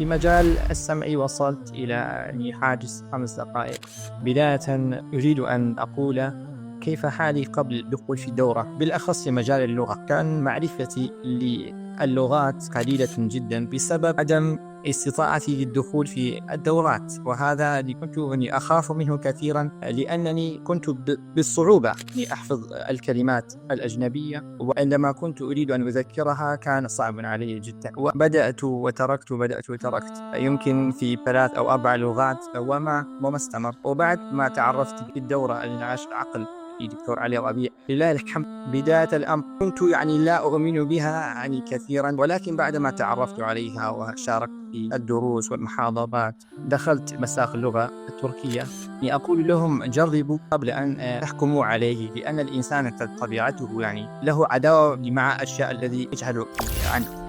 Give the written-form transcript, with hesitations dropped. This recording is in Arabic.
في مجال السمع وصلت إلى يعني حاجز 5 دقائق. بداية أريد أن أقول كيف حالي قبل الدخول في الدورة، بالأخص في مجال اللغة. كان معرفتي للغات قليلة جدا بسبب عدم استطاعتي للدخول في الدورات، وهذا اللي كنت أخاف منه كثيرا، لأنني كنت بالصعوبة أحفظ الكلمات الأجنبية، وعندما كنت أريد أن أذكرها كان صعب علي جدا. وبدأت وتركت يمكن في 3 أو 4 لغات وما استمر. وبعد ما تعرفت في الدورة الإنعاش العقل في دكتور علي ربيع، لله الحمد، بداية الأمر كنت لا أؤمن بها كثيرا، ولكن بعدما تعرفت عليها وشاركت في الدروس والمحاضرات دخلت مساق اللغة التركية. أقول لهم جربوا قبل أن تحكموا عليه، لأن الإنسان طبيعته له عداوة مع الأشياء الذي يجهل عنه.